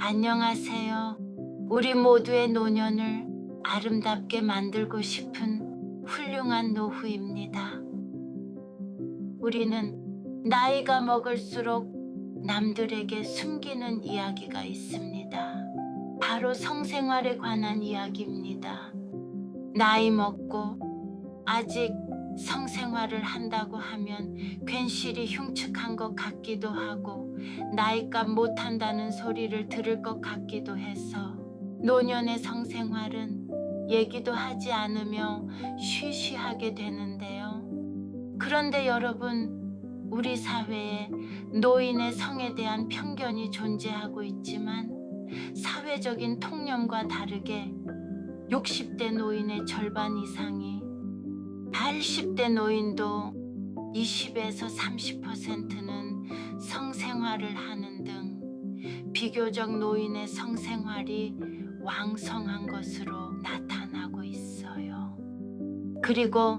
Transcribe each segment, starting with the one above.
안녕하세요. 우리 모두의 노년을 아름답게 만들고 싶은 훌륭한 노후입니다. 우리는 나이가 먹을수록 남들에게 숨기는 이야기가 있습니다. 바로 성생활에 관한 이야기입니다. 나이 먹고 아직 성생활을 한다고 하면 괜시리 흉측한 것 같기도 하고 나이값 못한다는 소리를 들을 것 같기도 해서 노년의 성생활은 얘기도 하지 않으며 쉬쉬하게 되는데요. 그런데 여러분, 우리 사회에 노인의 성에 대한 편견이 존재하고 있지만 사회적인 통념과 다르게 60대 노인의 절반 이상이 80대 노인도 20에서 30%는 성생활을 하는 등 비교적 노인의 성생활이 왕성한 것으로 나타나고 있어요. 그리고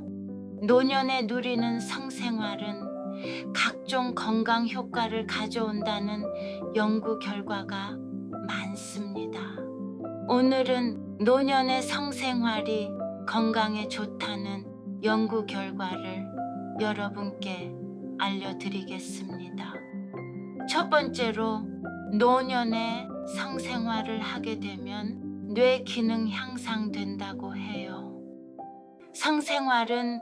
노년에 누리는 성생활은 각종 건강 효과를 가져온다는 연구 결과가 많습니다. 오늘은 노년의 성생활이 건강에 좋다는 연구 결과를 여러분께 알려드리겠습니다. 첫 번째로, 노년에 성생활을 하게 되면 뇌 기능 향상된다고 해요. 성생활은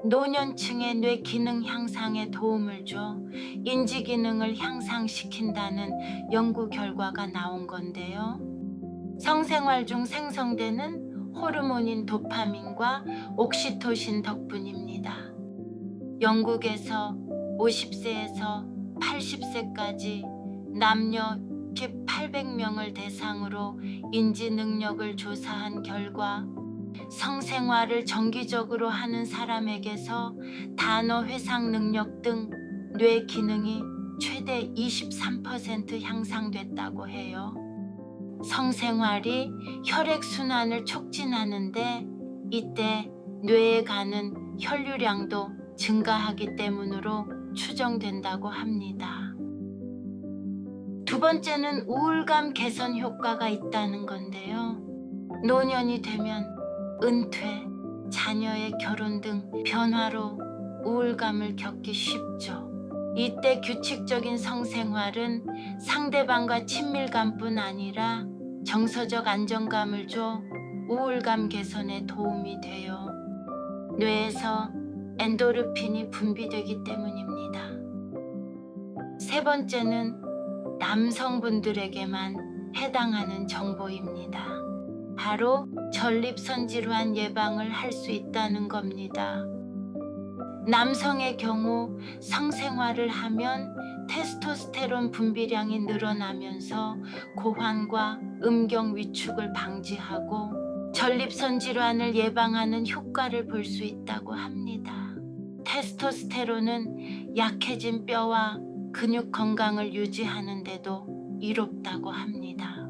노년층의 뇌 기능 향상에 도움을 줘 인지 기능을 향상시킨다는 연구 결과가 나온 건데요. 성생활 중 생성되는 호르몬인 도파민과 옥시토신 덕분입니다. 영국에서 50세에서 80세까지 남녀 800명을 대상으로 인지 능력을 조사한 결과 성생활을 정기적으로 하는 사람에게서 단어 회상 능력 등 뇌 기능이 최대 23% 향상됐다고 해요. 성생활이 혈액순환을 촉진하는데 이때 뇌에 가는 혈류량도 증가하기 때문으로 추정된다고 합니다. 두 번째는 우울감 개선 효과가 있다는 건데요. 노년이 되면 은퇴, 자녀의 결혼 등 변화로 우울감을 겪기 쉽죠. 이때 규칙적인 성생활은 상대방과 친밀감뿐 아니라 정서적 안정감을 줘 우울감 개선에 도움이 돼요. 뇌에서 엔도르핀이 분비되기 때문입니다. 세 번째는 남성분들에게만 해당하는 정보입니다. 바로 전립선 질환 예방을 할 수 있다는 겁니다. 남성의 경우 성생활을 하면 테스토스테론 분비량이 늘어나면서 고환과 음경 위축을 방지하고 전립선 질환을 예방하는 효과를 볼 수 있다고 합니다. 테스토스테론은 약해진 뼈와 근육 건강을 유지하는 데도 이롭다고 합니다.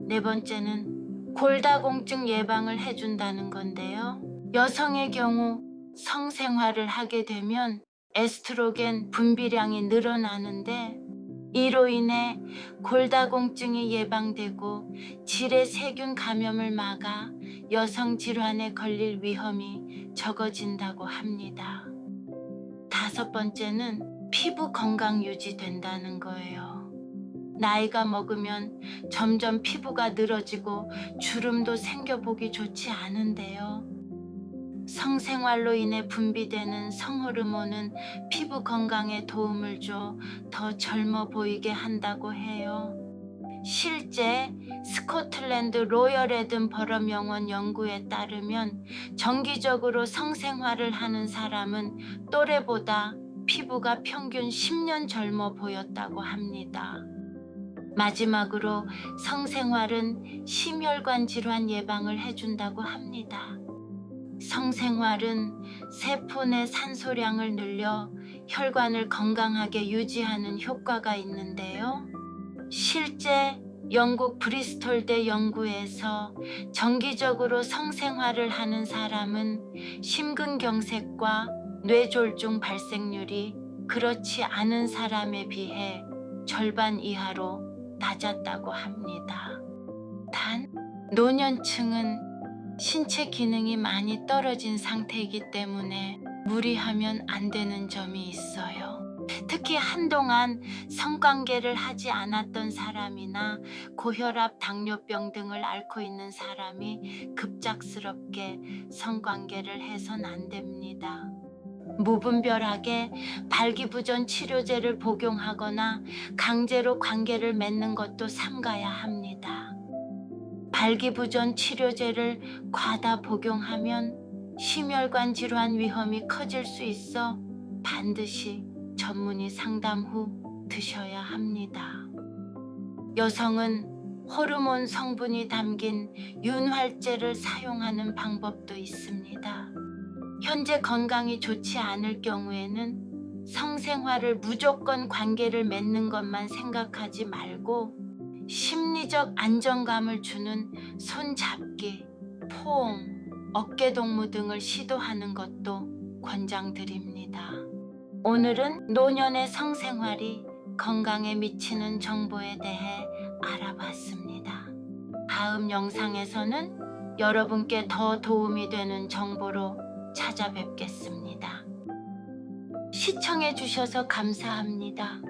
네 번째는 골다공증 예방을 해준다는 건데요. 여성의 경우 성생활을 하게 되면 에스트로겐 분비량이 늘어나는데 이로 인해 골다공증이 예방되고 질의 세균 감염을 막아 여성 질환에 걸릴 위험이 적어진다고 합니다. 다섯 번째는 피부 건강 유지된다는 거예요. 나이가 먹으면 점점 피부가 늘어지고 주름도 생겨보기 좋지 않은데요. 성생활로 인해 분비되는 성호르몬은 피부 건강에 도움을 줘 더 젊어 보이게 한다고 해요. 실제 스코틀랜드 로열 에든버러 명원 연구에 따르면 정기적으로 성생활을 하는 사람은 또래보다 피부가 평균 10년 젊어 보였다고 합니다. 마지막으로 성생활은 심혈관 질환 예방을 해준다고 합니다. 성생활은 세포 내 산소량을 늘려 혈관을 건강하게 유지하는 효과가 있는데요. 실제 영국 브리스톨대 연구에서 정기적으로 성생활을 하는 사람은 심근경색과 뇌졸중 발생률이 그렇지 않은 사람에 비해 절반 이하로 낮았다고 합니다. 단 노년층은 신체 기능이 많이 떨어진 상태이기 때문에 무리하면 안 되는 점이 있어요. 특히 한동안 성관계를 하지 않았던 사람이나 고혈압, 당뇨병 등을 앓고 있는 사람이 급작스럽게 성관계를 해선 안 됩니다. 무분별하게 발기부전 치료제를 복용하거나 강제로 관계를 맺는 것도 삼가야 합니다. 발기부전 치료제를 과다 복용하면 심혈관 질환 위험이 커질 수 있어 반드시 전문의 상담 후 드셔야 합니다. 여성은 호르몬 성분이 담긴 윤활제를 사용하는 방법도 있습니다. 현재 건강이 좋지 않을 경우에는 성생활을 무조건 관계를 맺는 것만 생각하지 말고 심리적 안정감을 주는 손잡기, 포옹, 어깨동무 등을 시도하는 것도 권장드립니다. 오늘은 노년의 성생활이 건강에 미치는 정보에 대해 알아봤습니다. 다음 영상에서는 여러분께 더 도움이 되는 정보로 찾아뵙겠습니다. 시청해 주셔서 감사합니다.